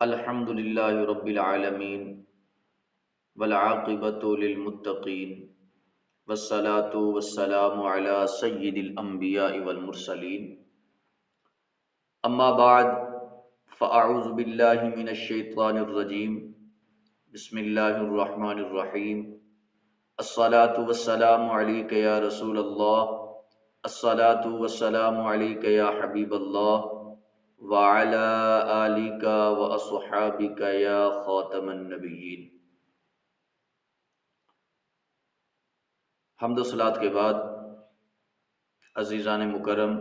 الحمد للہ رب العالمین والعاقبۃ للمتقین والصلاة والسلام علی سید الانبیاء والمرسلین اما بعد فاعوذ باللہ من الشیطان الرجیم بسم اللہ الرحمن الرحیم الصلاة والسلام علیک یا رسول اللہ الصلاة والسلام علیک یا حبیب اللہ وعلى آلِكَ وَأَصْحَابِكَ يَا خَاتَمَ النَّبِيِّينَ۔ حمد و صلات کے بعد عزیزان مکرم،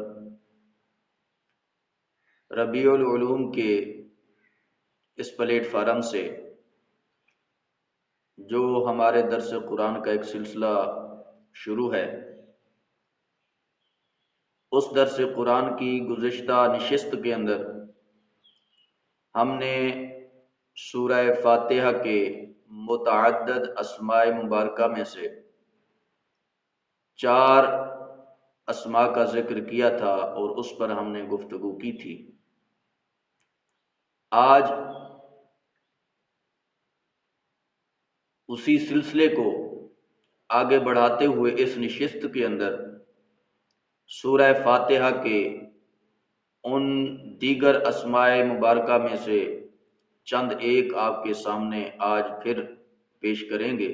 ربیع العلوم کے اس پلیٹ فارم سے جو ہمارے درس قرآن کا ایک سلسلہ شروع ہے، اس درس قرآن کی گزشتہ نشست کے اندر ہم نے سورہ فاتحہ کے متعدد اسماء مبارکہ میں سے 4 اسماء کا ذکر کیا تھا اور اس پر ہم نے گفتگو کی تھی۔ آج اسی سلسلے کو آگے بڑھاتے ہوئے اس نشست کے اندر سورہ فاتحہ کے ان دیگر اسماء مبارکہ میں سے چند ایک آپ کے سامنے آج پھر پیش کریں گے۔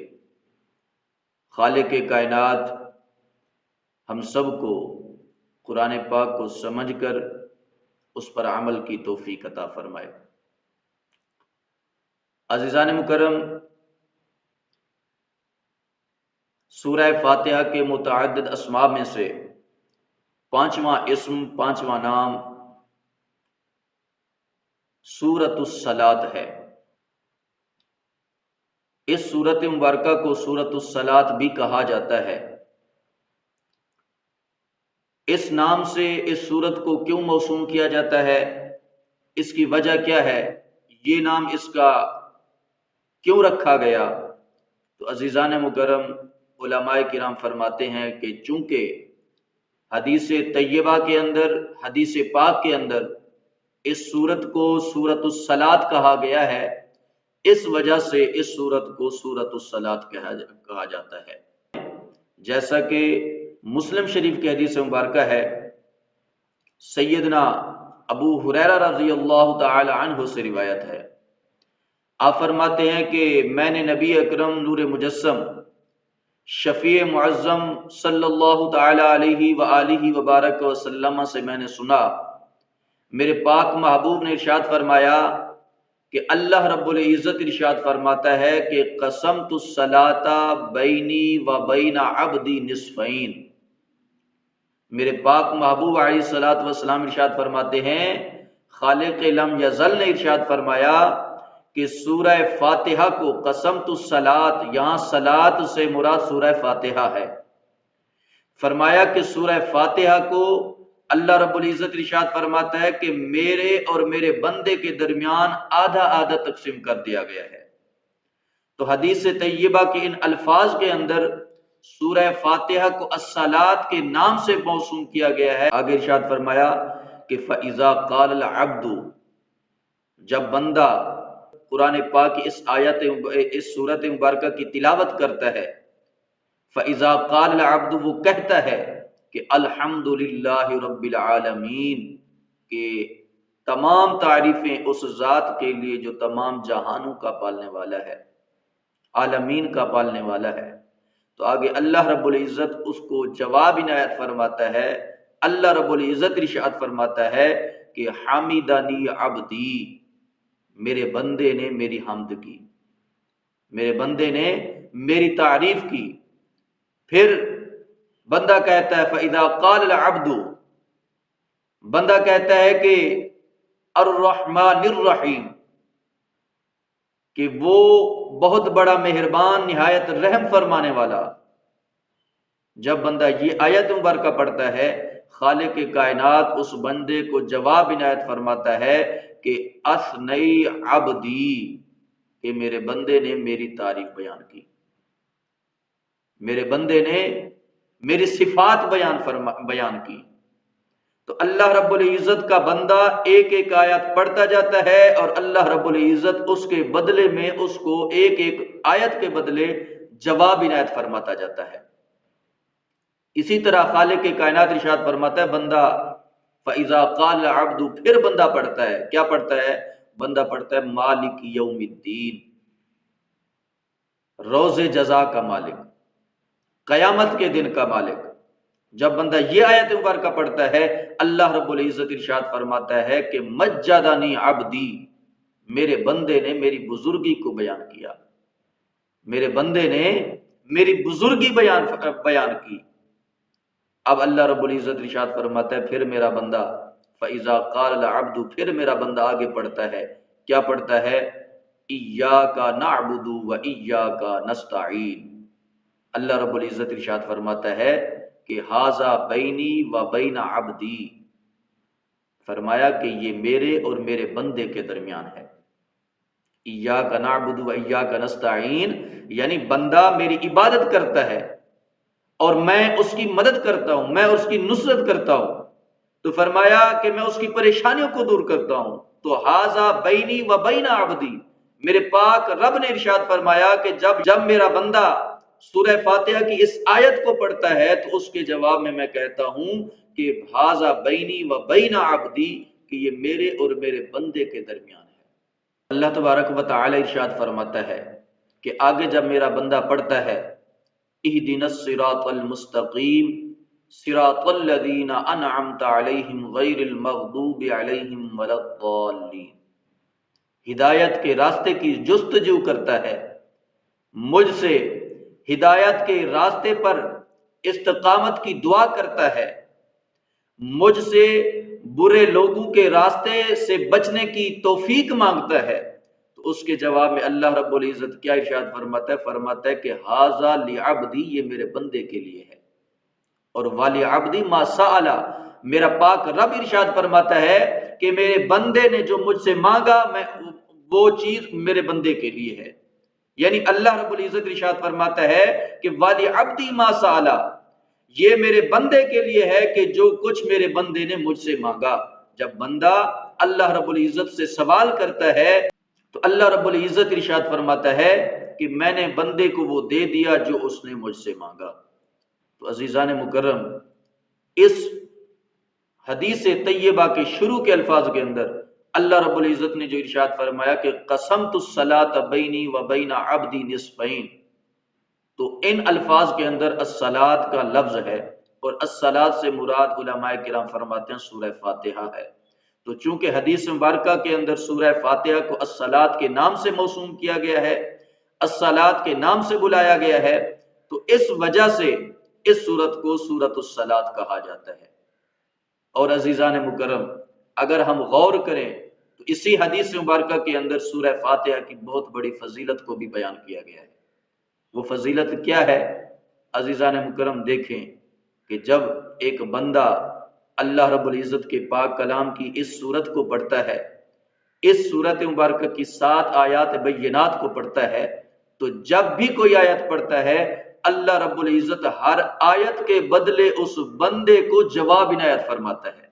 خالق کائنات ہم سب کو قرآن پاک کو سمجھ کر اس پر عمل کی توفیق عطا فرمائے۔ عزیزان مکرم، سورہ فاتحہ کے متعدد اسماء میں سے 5واں اسم، 5واں نام سورۃ الصلاۃ ہے۔ اس سورت مبارکہ کو سورۃ الصلاۃ بھی کہا جاتا ہے۔ اس نام سے اس سورت کو کیوں موسوم کیا جاتا ہے، اس کی وجہ کیا ہے، یہ نام اس کا کیوں رکھا گیا؟ تو عزیزان مکرم، علماء کرام فرماتے ہیں کہ چونکہ حدیث طیبہ کے اندر، حدیث پاک کے اندر اس سورت کو سورۃ الصلاۃ کہا گیا ہے، اس وجہ سے اس سورت کو سورۃ الصلاۃ کہا جاتا ہے۔ جیسا کہ مسلم شریف کی حدیث مبارکہ ہے، سیدنا ابو ہریرہ رضی اللہ تعالی عنہ سے روایت ہے، آپ فرماتے ہیں کہ میں نے نبی اکرم نور مجسم شفیع معظم صلی اللہ تعالی علیہ وآلہ وبارک وسلم سے میں نے سنا، میرے پاک محبوب نے ارشاد فرمایا کہ اللہ رب العزت ارشاد فرماتا ہے کہ قسمت الصلاۃ بینی و بین عبدی نصفین۔ میرے پاک محبوب علیہ الصلوۃ والسلام ارشاد فرماتے ہیں، خالق لم یزل نے ارشاد فرمایا کہ سورہ فاتحہ کو قسمت الصلاۃ، یہاں صلاۃ سے مراد سورہ فاتحہ ہے۔ فرمایا کہ سورہ فاتحہ کو اللہ رب العزت ارشاد فرماتا ہے کہ میرے اور میرے بندے کے درمیان آدھا آدھا تقسیم کر دیا گیا ہے۔ تو حدیث طیبہ کے ان الفاظ کے اندر سورہ فاتحہ کو الصلاۃ کے نام سے موسوم کیا گیا ہے۔ آگے ارشاد فرمایا کہ فَإِذَا قَالَ الْعَبْدُ، جب بندہ قرآن پاک کی اس سورت مبارکہ کی تلاوت کرتا ہے، فَإِذَا قَالَ الْعَبْدُ، وہ کہتا ہے کہ الحمدللہ رب العالمین، کہ تمام تعریفیں اس ذات کے لیے جو تمام جہانوں کا پالنے والا ہے، عالمین کا پالنے والا ہے۔ تو آگے اللہ رب العزت اس کو جواب عنایت فرماتا ہے۔ اللہ رب العزت ارشاد فرماتا ہے کہ حمدنی عبدی، میرے بندے نے میری حمد کی، میرے بندے نے میری تعریف کی۔ پھر بندہ کہتا ہے فَإِذَا قَالَ الْعَبْدُ، بندہ کہتا ہے کہ الرحمن الرحیم، کہ وہ بہت بڑا مہربان، نہایت رحم فرمانے والا۔ جب بندہ یہ آیت مبارکہ پڑھتا ہے، خالق کائنات اس بندے کو جواب عنایت فرماتا ہے کہ اثنی عبدی، کہ میرے بندے نے میری تعریف بیان کی، میرے بندے نے میری صفات بیان کی۔ تو اللہ رب العزت کا بندہ ایک ایک آیت پڑھتا جاتا ہے اور اللہ رب العزت اس کے بدلے میں اس کو ایک ایک آیت کے بدلے جواب عنایت فرماتا جاتا ہے۔ اسی طرح خالق کائنات ارشاد فرماتا ہے بندہ فَإِذَا قَالَ الْعَبْدُ، پھر بندہ پڑھتا ہے، کیا پڑھتا ہے؟ بندہ پڑھتا ہے مالک یوم الدین، روز جزا کا مالک، قیامت کے دن کا مالک۔ جب بندہ یہ آیت مبارکہ پڑھتا ہے، اللہ رب العزت ارشاد فرماتا ہے کہ مجدنی عبدی، میرے بندے نے میری بزرگی کو بیان کیا، میرے بندے نے میری بزرگی بیان کی۔ اب اللہ رب العزت ارشاد فرماتا ہے پھر میرا بندہ فَإِذَا قَالَ الْعَبْدُ، پھر میرا بندہ آگے پڑھتا ہے، کیا پڑھتا ہے؟ إِيَّاكَ نَعْبُدُ وَإِيَّاكَ نَسْتَعِينُ۔ اللہ رب العزت ارشاد فرماتا ہے کہ ھذا بینی و بین عبدی، فرمایا کہ یہ میرے اور میرے بندے کے درمیان ہے۔ ایاک نعبد و ایاک نستعین، یعنی بندہ میری عبادت کرتا ہے اور میں اس کی مدد کرتا ہوں، میں اس کی نصرت کرتا ہوں، تو فرمایا کہ میں اس کی پریشانیوں کو دور کرتا ہوں۔ تو ھذا بینی و بین عبدی، میرے پاک رب نے ارشاد فرمایا کہ جب میرا بندہ سورہ فاتحہ کی اس آیت کو پڑھتا ہے تو اس کے جواب میں کہتا ہوں کہ ھذا بینی و بین عبدی، کہ یہ میرے اور میرے بندے کے درمیان ہے۔ اللہ تبارک و تعالی ارشاد فرماتا ہے کہ آگے جب میرا بندہ پڑھتا ہے اہدنا الصراط المستقیم صراط الذین انعمت علیہم غیر المغضوب علیہم ولا الضالین، ہدایت کے راستے کی جستجو کرتا ہے، مجھ سے ہدایت کے راستے پر استقامت کی دعا کرتا ہے، مجھ سے برے لوگوں کے راستے سے بچنے کی توفیق مانگتا ہے، تو اس کے جواب میں اللہ رب العزت کیا ارشاد فرماتا ہے کہ ھذا لعبدی، یہ میرے بندے کے لیے ہے، اور ولعبدی ما سأل، میرا پاک رب ارشاد فرماتا ہے کہ میرے بندے نے جو مجھ سے مانگا میں وہ چیز میرے بندے کے لیے ہے۔ یعنی اللہ رب العزت ارشاد فرماتا ہے کہ وَلِعَبْدِي مَا سَأَلَ، یہ میرے بندے کے لیے ہے کہ جو کچھ میرے بندے نے مجھ سے مانگا۔ جب بندہ اللہ رب العزت سے سوال کرتا ہے تو اللہ رب العزت ارشاد فرماتا ہے کہ میں نے بندے کو وہ دے دیا جو اس نے مجھ سے مانگا۔ تو عزیزان مکرم، اس حدیث طیبہ کے شروع کے الفاظ کے اندر اللہ رب العزت نے جو ارشاد فرمایا کہ قسمت الصلاۃ بینی و بین عبدی نصفین، تو ان الفاظ کے اندر الصلاۃ کا لفظ ہے، اور الصلاۃ سے مراد علماء کرام فرماتے ہیں سورہ فاتحہ ہے۔ تو چونکہ حدیث مبارکہ کے اندر سورہ فاتحہ کو الصلاۃ کے نام سے موسوم کیا گیا ہے، الصلاۃ کے نام سے بلایا گیا ہے، تو اس وجہ سے اس سورت کو سورۃ الصلاۃ کہا جاتا ہے۔ اور عزیزان مکرم، اگر ہم غور کریں تو اسی حدیث مبارکہ کے اندر سورہ فاتحہ کی بہت بڑی فضیلت کو بھی بیان کیا گیا ہے۔ وہ فضیلت کیا ہے؟ عزیزان مکرم دیکھیں کہ جب ایک بندہ اللہ رب العزت کے پاک کلام کی اس سورت کو پڑھتا ہے، اس سورت مبارکہ کی 7 آیات بینات کو پڑھتا ہے، تو جب بھی کوئی آیت پڑھتا ہے اللہ رب العزت ہر آیت کے بدلے اس بندے کو جواب عنایت فرماتا ہے۔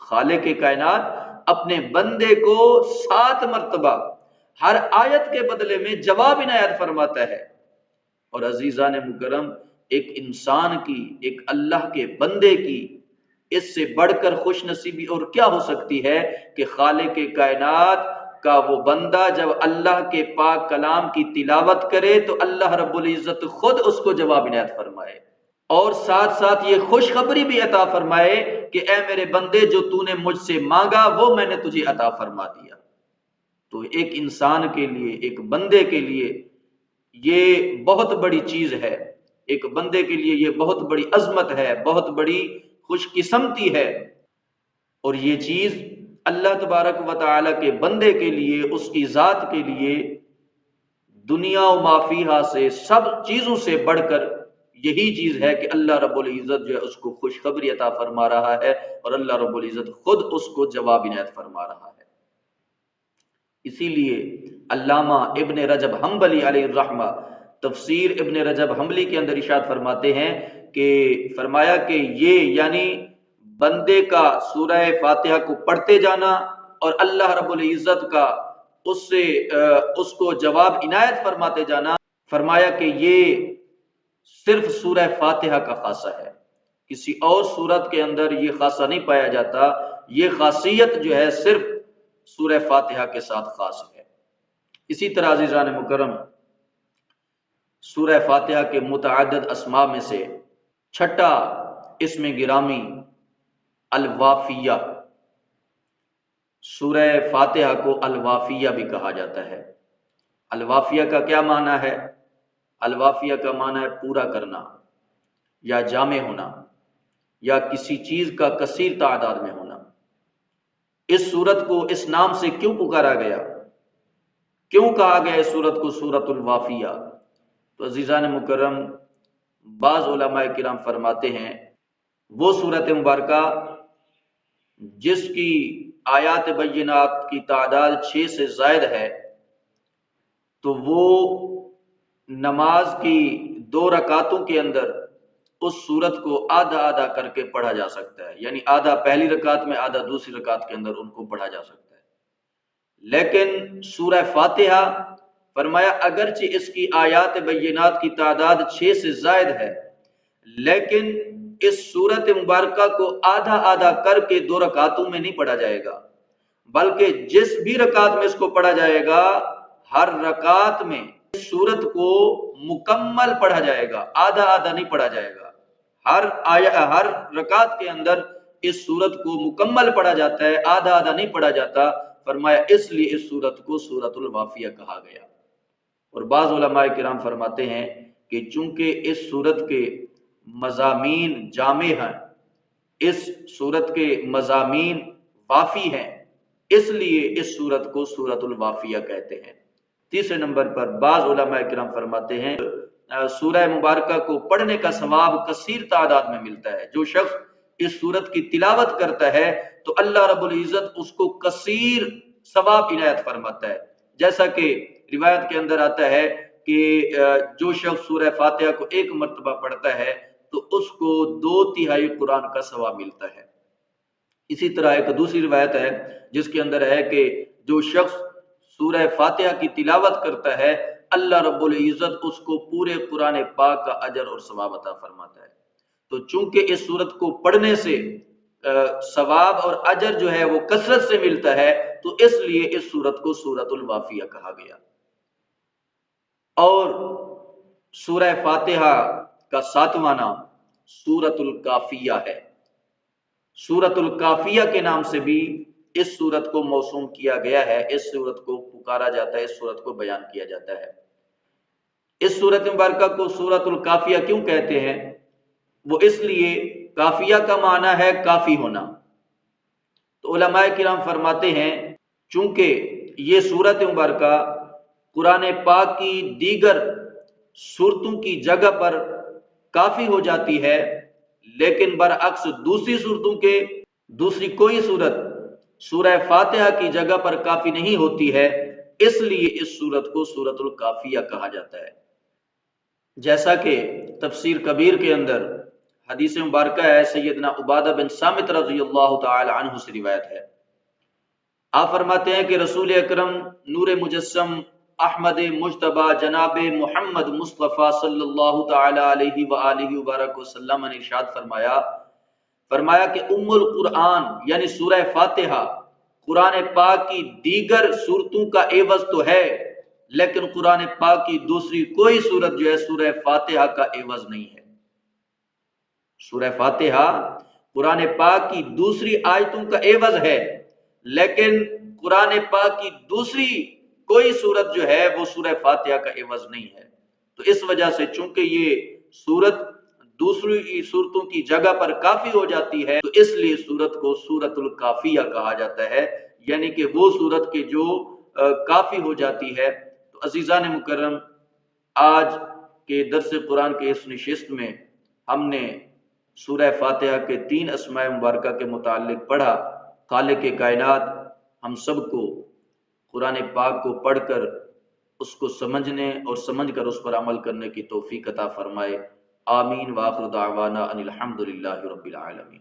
خالق کائنات اپنے بندے کو 7 مرتبہ ہر آیت کے بدلے میں جواب عنایت فرماتا ہے۔ اور عزیزان مکرم، ایک انسان کی، ایک اللہ کے بندے کی اس سے بڑھ کر خوش نصیبی اور کیا ہو سکتی ہے کہ خالق کائنات کا وہ بندہ جب اللہ کے پاک کلام کی تلاوت کرے تو اللہ رب العزت خود اس کو جواب عنایت فرمائے، اور ساتھ ساتھ یہ خوشخبری بھی عطا فرمائے کہ اے میرے بندے جو تو نے مجھ سے مانگا وہ میں نے تجھے عطا فرما دیا۔ تو ایک انسان کے لیے، ایک بندے کے لیے یہ بہت بڑی چیز ہے، ایک بندے کے لیے یہ بہت بڑی عظمت ہے، بہت بڑی خوش قسمتی ہے، اور یہ چیز اللہ تبارک و تعالی کے بندے کے لیے، اس کی ذات کے لیے دنیا و ما فیہا سے سب چیزوں سے بڑھ کر یہی چیز ہے کہ اللہ رب العزت جو ہے اس کو خوشخبری عطا فرما رہا ہے، اور اللہ رب العزت خود اس کو جواب عنایت فرما رہا ہے۔ اسی لیے علامہ ابن رجب حنبلی علیہ الرحمہ تفسیر ابن رجب حنبلی کے اندر ارشاد فرماتے ہیں کہ فرمایا کہ یہ یعنی بندے کا سورہ فاتحہ کو پڑھتے جانا اور اللہ رب العزت کا اس کو جواب عنایت فرماتے جانا، فرمایا کہ یہ صرف سورہ فاتحہ کا خاصہ ہے، کسی اور سورت کے اندر یہ خاصہ نہیں پایا جاتا، یہ خاصیت جو ہے صرف سورہ فاتحہ کے ساتھ خاص ہے۔ اسی طرح عزیزان مکرم، سورہ فاتحہ کے متعدد اسماء میں سے چھٹا اسم گرامی الوافیہ، سورہ فاتحہ کو الوافیہ بھی کہا جاتا ہے۔ الوافیہ کا کیا معنی ہے؟ الوافیہ کا معنی ہے پورا کرنا یا جامع ہونا یا کسی چیز کا کثیر تعداد میں ہونا۔ اس سورت کو اس نام سے کیوں پکارا گیا، کیوں کہا گیا اس سورت کو سورت الوافیہ؟ تو عزیزان مکرم، بعض علماء کرام فرماتے ہیں وہ سورت مبارکہ جس کی آیات بینات کی تعداد 6 سے زائد ہے، تو وہ نماز کی 2 رکعتوں کے اندر اس سورت کو آدھا آدھا کر کے پڑھا جا سکتا ہے، یعنی آدھا پہلی رکعت میں، آدھا دوسری رکعت کے اندر ان کو پڑھا جا سکتا ہے۔ لیکن سورہ فاتحہ فرمایا اگرچہ اس کی آیات بینات کی تعداد 6 سے زائد ہے، لیکن اس سورت مبارکہ کو آدھا آدھا کر کے 2 رکعتوں میں نہیں پڑھا جائے گا، بلکہ جس بھی رکعت میں اس کو پڑھا جائے گا، ہر رکعت میں اس سورت کو مکمل پڑھا جائے گا، آدھا آدھا نہیں پڑھا جائے گا۔ ہر رکعت کے اندر اس سورت کو مکمل پڑھا جاتا ہے، آدھا آدھا نہیں پڑھا جاتا۔ فرمایا اس لیے اس سورت کو سورت الوافیہ کہا گیا۔ اور بعض علماء کرام فرماتے ہیں کہ چونکہ اس سورت کے مضامین جامع ہیں، اس سورت کے مضامین وافی ہیں، اس لیے اس سورت کو سورت الوافیہ کہتے ہیں۔ تیسرے نمبر پر بعض علماء کرام فرماتے ہیں سورہ مبارکہ کو پڑھنے کا ثواب کثیر تعداد میں ملتا ہے۔ جو شخص اس سورت کی تلاوت کرتا ہے تو اللہ رب العزت اس کو کثیر ثواب عنایت فرماتا ہے، جیسا کہ روایت کے اندر آتا ہے کہ جو شخص سورہ فاتحہ کو 1 مرتبہ پڑھتا ہے تو اس کو 2/3 قرآن کا ثواب ملتا ہے۔ اسی طرح ایک دوسری روایت ہے جس کے اندر ہے کہ جو شخص سورہ فاتحہ کی تلاوت کرتا ہے، اللہ رب العزت اس کو پورے قرآن پاک کا اجر اور ثواب عطا فرماتا ہے۔ تو چونکہ اس سورت کو پڑھنے سے ثواب اور اجر جو ہے وہ کثرت سے ملتا ہے، تو اس لیے اس سورت کو سورت الوافیہ کہا گیا۔ اور سورہ فاتحہ کا 7واں نام سورت الکافیہ ہے۔ سورت الکافیہ کے نام سے بھی اس سورت کو موسوم کیا گیا ہے، اس سورت کو پکارا جاتا ہے، اس سورت کو بیان کیا جاتا ہے۔ اس سورت مبارکہ کو سورت الکافیہ کیوں کہتے ہیں؟ وہ اس لیے کافیہ کا معنی ہے کافی ہونا۔ تو علماء کرام فرماتے ہیں چونکہ یہ سورت مبارکہ قرآن پاک کی دیگر سورتوں کی جگہ پر کافی ہو جاتی ہے، لیکن برعکس دوسری صورتوں کے دوسری کوئی صورت سورہ فاتحہ کی جگہ پر کافی نہیں ہوتی ہے، اس لیے اس سورت کو سورت الکافیہ کہا جاتا ہے۔ جیسا کہ تفسیر کبیر کے اندر حدیث مبارکہ ہے، سیدنا عبادہ بن صامت رضی اللہ تعالی عنہ سے روایت ہے، آپ فرماتے ہیں کہ رسول اکرم نور مجسم احمد مجتبی جناب محمد مصطفیٰ صلی اللہ تعالی علیہ وآلہ وبارک وسلم نے ارشاد فرمایا کہ ام القرآن یعنی سورہ فاتحہ قرآن پاک کی دیگر سورتوں کا عوض تو ہے، لیکن قرآن پاک کی دوسری کوئی سورت جو ہے سورہ فاتحہ کا عوض نہیں ہے۔ سورہ فاتحہ قرآن پاک کی دوسری آیتوں کا عوض ہے، لیکن قرآن پاک کی دوسری کوئی سورت جو ہے وہ سورہ فاتحہ کا عوض نہیں ہے۔ تو اس وجہ سے چونکہ یہ سورت دوسری صورتوں کی جگہ پر کافی ہو جاتی ہے، تو اس لیے سورت کو سورت الکافیہ کہا جاتا ہے، یعنی کہ وہ سورت کے جو کافی ہو جاتی ہے۔ تو عزیزان مکرم، آج کے درس قرآن کے اس نشست میں ہم نے سورہ فاتحہ کے 3 اسماء مبارکہ کے متعلق پڑھا۔ خالق کائنات ہم سب کو قرآن پاک کو پڑھ کر اس کو سمجھنے اور سمجھ کر اس پر عمل کرنے کی توفیق عطا فرمائے۔ آمین وآخر دعوانا ان الحمدللہ رب العالمین۔